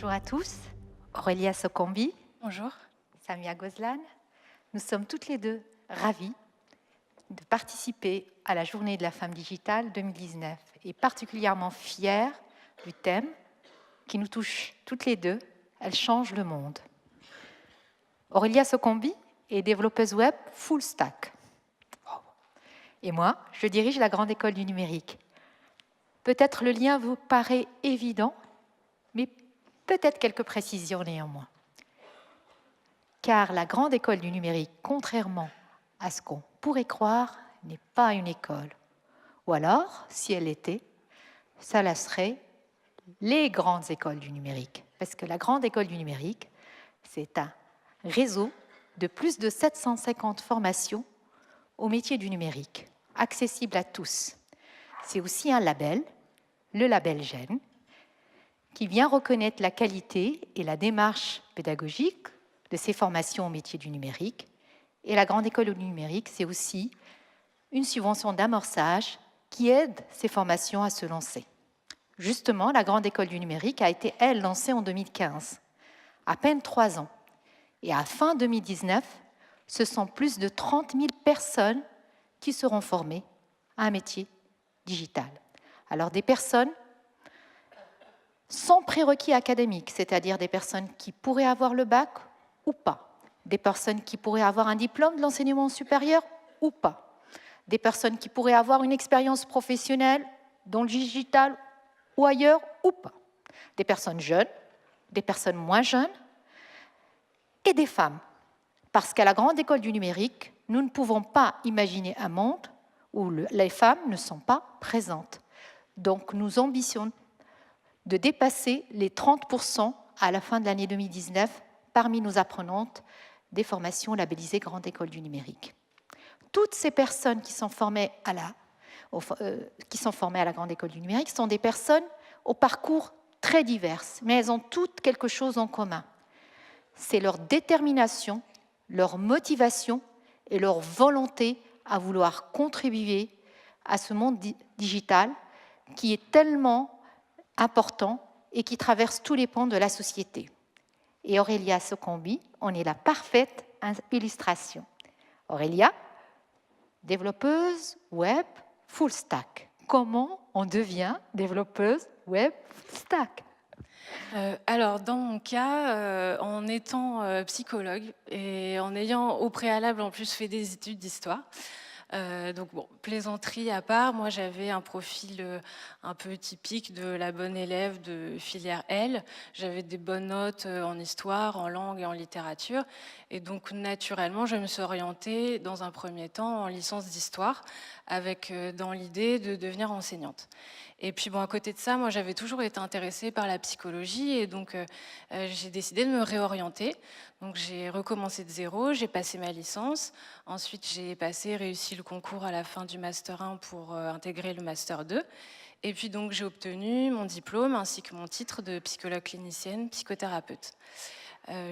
Bonjour à tous, Aurélia Sokombi, Bonjour. Samia Gozlan. Nous sommes toutes les deux ravies de participer à la Journée de la femme digitale 2019 et particulièrement fières du thème qui nous touche toutes les deux, elle change le monde. Aurélia Sokombi est développeuse web full stack. Et moi, je dirige la Grande École du Numérique. Peut-être le lien vous paraît évident, mais peut-être quelques précisions néanmoins. Car la Grande École du Numérique, contrairement à ce qu'on pourrait croire, n'est pas une école. Ou alors, si elle l'était, ça la serait les grandes écoles du numérique. Parce que la Grande École du Numérique, c'est un réseau de plus de 750 formations au métier du numérique, accessible à tous. C'est aussi un label, le label GEN, qui vient reconnaître la qualité et la démarche pédagogique de ces formations au métier du numérique. Et la Grande École du Numérique, c'est aussi une subvention d'amorçage qui aide ces formations à se lancer. Justement, la Grande École du Numérique a été, elle, lancée en 2015, à peine 3 ans. Et à fin 2019, ce sont plus de 30 000 personnes qui seront formées à un métier digital. Alors des personnes sans prérequis académiques, c'est-à-dire des personnes qui pourraient avoir le bac ou pas, des personnes qui pourraient avoir un diplôme de l'enseignement supérieur ou pas, des personnes qui pourraient avoir une expérience professionnelle dans le digital ou ailleurs ou pas, des personnes jeunes, des personnes moins jeunes et des femmes. Parce qu'à la Grande École du Numérique, nous ne pouvons pas imaginer un monde où les femmes ne sont pas présentes. Donc nous ambitionnons de dépasser les 30% à la fin de l'année 2019 parmi nos apprenantes des formations labellisées Grande École du Numérique. Toutes ces personnes qui sont formées à la Grande École du Numérique sont des personnes au parcours très divers, mais elles ont toutes quelque chose en commun. C'est leur détermination, leur motivation et leur volonté à vouloir contribuer à ce monde digital qui est tellement important et qui traverse tous les pans de la société. Et Aurélia Sokombi en est la parfaite illustration. Aurélia, développeuse web full stack. Comment on devient développeuse web full stack ? Alors, dans mon cas, en étant psychologue et en ayant au préalable en plus fait des études d'histoire, donc bon, plaisanterie à part, moi j'avais un profil un peu typique de la bonne élève de filière L. J'avais des bonnes notes en histoire, en langue et en littérature. Et donc naturellement, je me suis orientée dans un premier temps en licence d'histoire avec dans l'idée de devenir enseignante. Et puis bon, à côté de ça, moi j'avais toujours été intéressée par la psychologie et donc j'ai décidé de me réorienter. Donc j'ai recommencé de zéro, j'ai passé ma licence. Ensuite, j'ai réussi le concours à la fin du Master 1 pour intégrer le Master 2. Et puis donc j'ai obtenu mon diplôme ainsi que mon titre de psychologue clinicienne, psychothérapeute.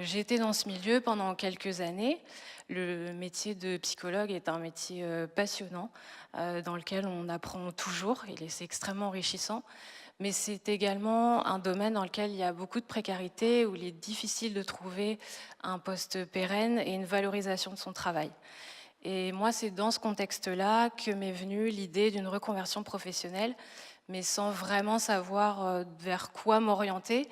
J'ai été dans ce milieu pendant quelques années. Le métier de psychologue est un métier passionnant dans lequel on apprend toujours. C'est extrêmement enrichissant. Mais c'est également un domaine dans lequel il y a beaucoup de précarité, où il est difficile de trouver un poste pérenne et une valorisation de son travail. Et moi, c'est dans ce contexte-là que m'est venue l'idée d'une reconversion professionnelle, mais sans vraiment savoir vers quoi m'orienter.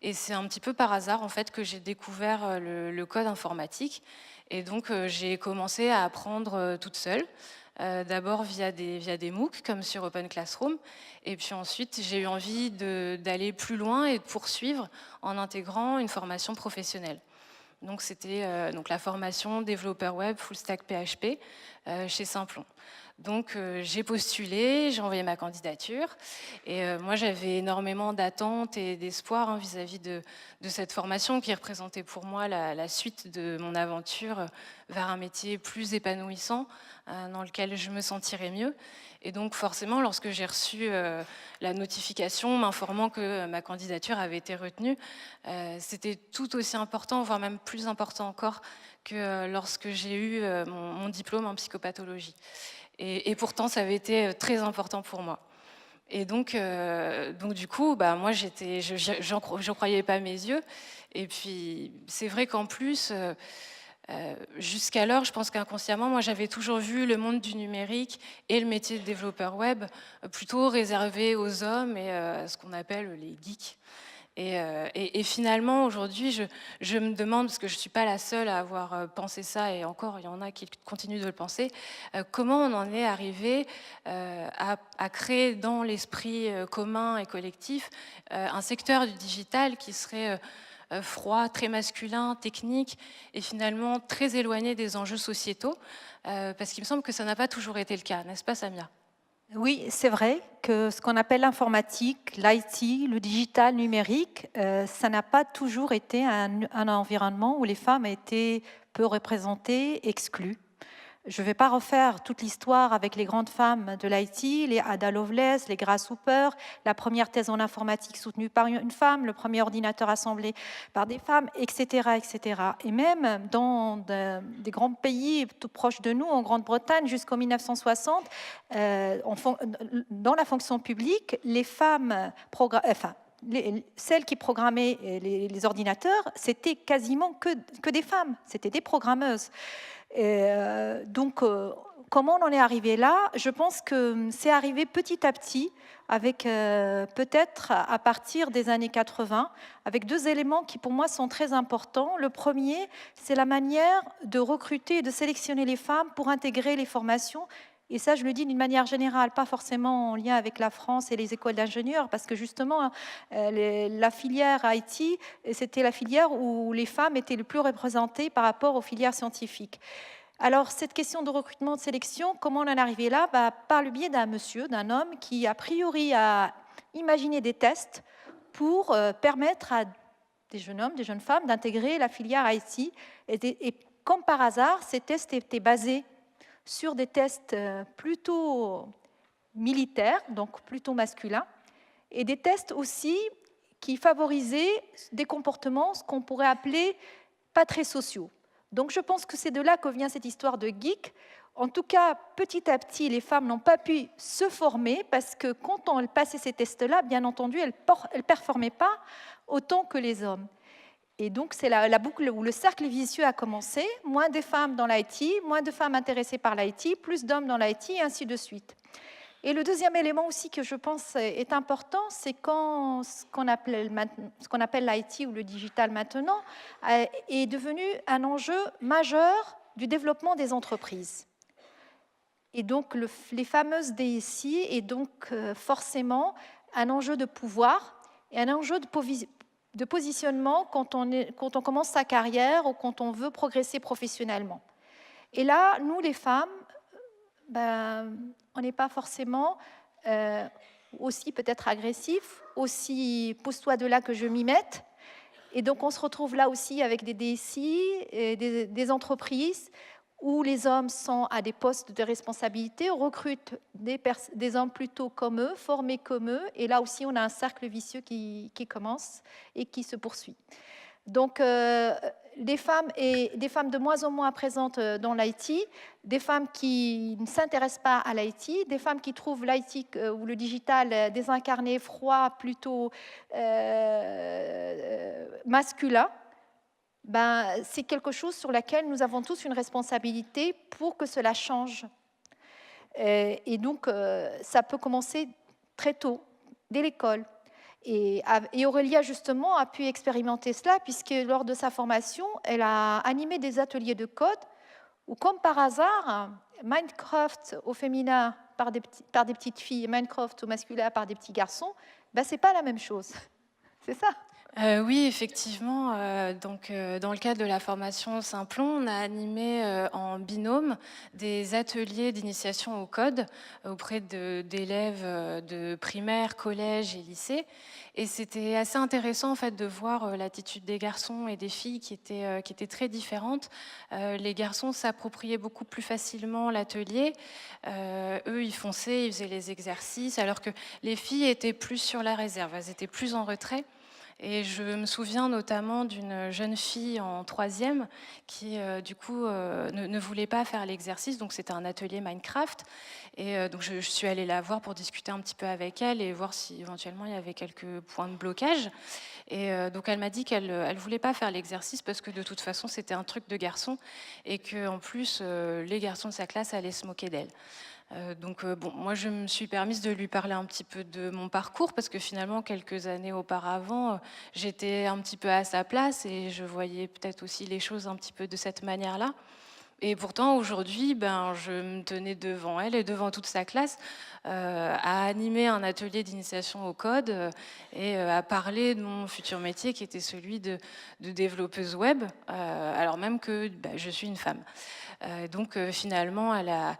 Et c'est un petit peu par hasard, en fait, que j'ai découvert le code informatique. Et donc, j'ai commencé à apprendre toute seule. D'abord via des MOOC comme sur Open Classroom, et puis ensuite j'ai eu envie d'aller plus loin et de poursuivre en intégrant une formation professionnelle. Donc c'était donc la formation développeur web full stack PHP chez Simplon. Donc j'ai postulé, j'ai envoyé ma candidature et moi j'avais énormément d'attentes et d'espoir vis-à-vis de cette formation qui représentait pour moi la suite de mon aventure vers un métier plus épanouissant dans lequel je me sentirais mieux. Et donc forcément lorsque j'ai reçu la notification m'informant que ma candidature avait été retenue, c'était tout aussi important, voire même plus important encore que lorsque j'ai eu mon diplôme en psychopathologie. Et pourtant, ça avait été très important pour moi. Et donc du coup, bah, moi, j'en croyais pas mes yeux. Et puis, c'est vrai qu'en plus, jusqu'alors, je pense qu'inconsciemment, moi, j'avais toujours vu le monde du numérique et le métier de développeur web plutôt réservé aux hommes et à ce qu'on appelle les geeks. Et finalement, aujourd'hui, je me demande, parce que je ne suis pas la seule à avoir pensé ça, et encore, il y en a qui continuent de le penser, comment on en est arrivé à créer dans l'esprit commun et collectif un secteur du digital qui serait froid, très masculin, technique, et finalement très éloigné des enjeux sociétaux, parce qu'il me semble que ça n'a pas toujours été le cas, n'est-ce pas, Samia ? Oui, c'est vrai que ce qu'on appelle l'informatique, l'IT, le digital numérique, ça n'a pas toujours été un environnement où les femmes étaient peu représentées, exclues. Je ne vais pas refaire toute l'histoire avec les grandes femmes de l'IT, les Ada Lovelace, les Grace Hopper, la première thèse en informatique soutenue par une femme, le premier ordinateur assemblé par des femmes, etc. etc. Et même dans des grands pays tout proches de nous, en Grande-Bretagne, jusqu'en 1960, dans la fonction publique, les femmes, celles qui programmaient les ordinateurs, c'était quasiment que des femmes, c'était des programmeuses. Comment on en est arrivé là? Je pense que c'est arrivé petit à petit, avec peut-être à partir des années 80, avec deux éléments qui pour moi sont très importants. Le premier, c'est la manière de recruter et de sélectionner les femmes pour intégrer les formations. Et ça, je le dis d'une manière générale, pas forcément en lien avec la France et les écoles d'ingénieurs, parce que justement, la filière IT, c'était la filière où les femmes étaient le plus représentées par rapport aux filières scientifiques. Alors, cette question de recrutement, de sélection, comment on en est arrivé là? Par le biais d'un homme qui, a priori, a imaginé des tests pour permettre à des jeunes hommes, des jeunes femmes d'intégrer la filière IT. Et comme par hasard, ces tests étaient basés sur des tests plutôt militaires, donc plutôt masculins, et des tests aussi qui favorisaient des comportements, ce qu'on pourrait appeler pas très sociaux. Donc je pense que c'est de là que vient cette histoire de geek. En tout cas, petit à petit, les femmes n'ont pas pu se former parce que quand elles passaient ces tests-là, bien entendu, elles ne performaient pas autant que les hommes. Et donc, c'est la boucle où le cercle vicieux a commencé. Moins de femmes dans l'IT, moins de femmes intéressées par l'IT, plus d'hommes dans l'IT, et ainsi de suite. Et le deuxième élément aussi que je pense est important, c'est quand ce qu'on appelle l'IT ou le digital maintenant est devenu un enjeu majeur du développement des entreprises. Et donc, les fameuses DSI est donc forcément un enjeu de pouvoir et un enjeu de positionnement quand on commence sa carrière ou quand on veut progresser professionnellement. Et là, nous, les femmes, on n'est pas forcément aussi peut-être agressif, aussi pousse-toi de là que je m'y mette. Et donc, on se retrouve là aussi avec des DSI, et des entreprises où les hommes sont à des postes de responsabilité, recrutent des hommes plutôt comme eux, formés comme eux, et là aussi on a un cercle vicieux qui commence et qui se poursuit. Donc des femmes de moins en moins présentes dans l'IT, des femmes qui ne s'intéressent pas à l'IT, des femmes qui trouvent l'IT ou le digital désincarné, froid, plutôt masculin. C'est quelque chose sur lequel nous avons tous une responsabilité pour que cela change. Et donc, ça peut commencer très tôt, dès l'école. Et Aurélia, justement, a pu expérimenter cela, puisque lors de sa formation, elle a animé des ateliers de code où, comme par hasard, Minecraft au féminin par des petites filles et Minecraft au masculin par des petits garçons, ce n'est pas la même chose. C'est ça. Oui, effectivement. Dans le cadre de la formation Simplon, on a animé en binôme des ateliers d'initiation au code auprès d'élèves de primaire, collège et lycée. Et c'était assez intéressant en fait de voir l'attitude des garçons et des filles qui étaient très différentes. Les garçons s'appropriaient beaucoup plus facilement l'atelier. Eux, ils fonçaient, ils faisaient les exercices, alors que les filles étaient plus sur la réserve, elles étaient plus en retrait. Et je me souviens notamment d'une jeune fille en troisième qui, du coup, ne voulait pas faire l'exercice. Donc, c'était un atelier Minecraft. Et donc, je suis allée la voir pour discuter un petit peu avec elle et voir si éventuellement il y avait quelques points de blocage. Et donc, elle m'a dit qu'elle ne voulait pas faire l'exercice parce que de toute façon, c'était un truc de garçon et qu'en plus, les garçons de sa classe allaient se moquer d'elle. Donc, bon, moi, je me suis permise de lui parler un petit peu de mon parcours parce que finalement, quelques années auparavant, j'étais un petit peu à sa place et je voyais peut-être aussi les choses un petit peu de cette manière-là. Et pourtant, aujourd'hui, ben, je me tenais devant elle et devant toute sa classe à animer un atelier d'initiation au code et à parler de mon futur métier qui était celui de développeuse web, alors même que je suis une femme. Donc finalement, elle a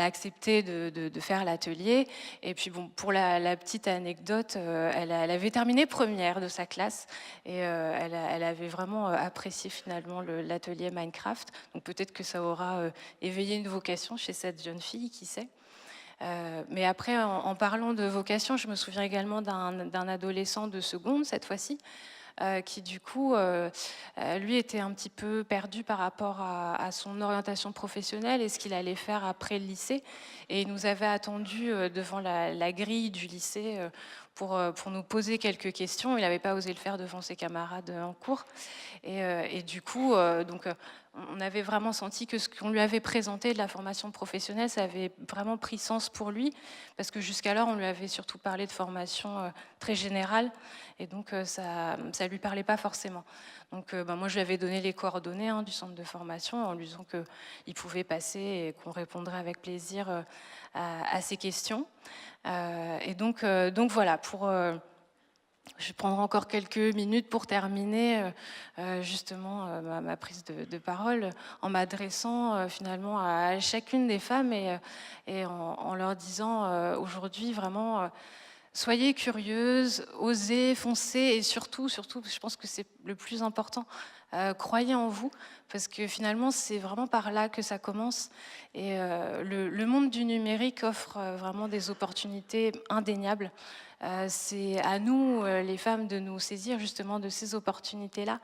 accepté de faire l'atelier. Et puis bon, pour la petite anecdote, elle avait terminé première de sa classe et elle avait vraiment apprécié finalement l'atelier Minecraft. Donc peut-être que ça aura éveillé une vocation chez cette jeune fille, qui sait. Mais après, en parlant de vocation, je me souviens également d'un adolescent de seconde, cette fois-ci, qui du coup, lui était un petit peu perdu par rapport à son orientation professionnelle et ce qu'il allait faire après le lycée. Et il nous avait attendu devant la grille du lycée pour nous poser quelques questions. Il n'avait pas osé le faire devant ses camarades en cours. Et du coup, on avait vraiment senti que ce qu'on lui avait présenté de la formation professionnelle, ça avait vraiment pris sens pour lui, parce que jusqu'alors, on lui avait surtout parlé de formation très générale, et donc ça ne lui parlait pas forcément. Donc moi, je lui avais donné les coordonnées du centre de formation en lui disant qu'il pouvait passer et qu'on répondrait avec plaisir à ses questions. Et donc voilà, je prendrai encore quelques minutes pour terminer justement ma prise de parole en m'adressant finalement à chacune des femmes et en leur disant aujourd'hui vraiment soyez curieuses, osez, foncez et surtout, je pense que c'est le plus important, croyez en vous parce que finalement c'est vraiment par là que ça commence et le monde du numérique offre vraiment des opportunités indéniables. C'est à nous, les femmes, de nous saisir justement de ces opportunités-là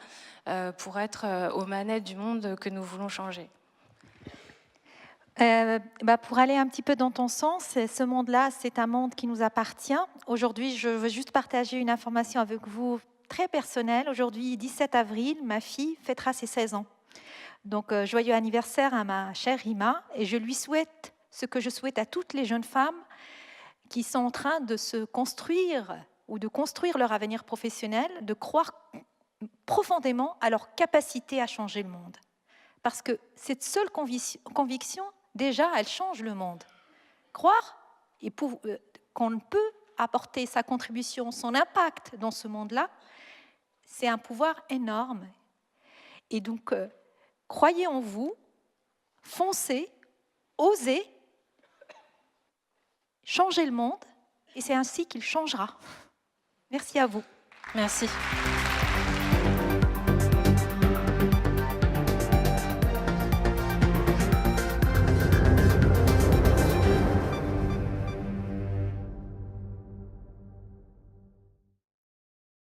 pour être aux manettes du monde que nous voulons changer. Pour aller un petit peu dans ton sens, ce monde-là, c'est un monde qui nous appartient. Aujourd'hui, je veux juste partager une information avec vous très personnelle. Aujourd'hui, 17 avril, ma fille fêtera ses 16 ans. Donc, joyeux anniversaire à ma chère Rima. Et je lui souhaite ce que je souhaite à toutes les jeunes femmes qui sont en train de se construire ou de construire leur avenir professionnel, de croire profondément à leur capacité à changer le monde. Parce que cette seule conviction, déjà, elle change le monde. Croire qu'on peut apporter sa contribution, son impact dans ce monde-là, c'est un pouvoir énorme. Et donc, croyez en vous, foncez, osez, changez le monde, et c'est ainsi qu'il changera. Merci à vous. Merci.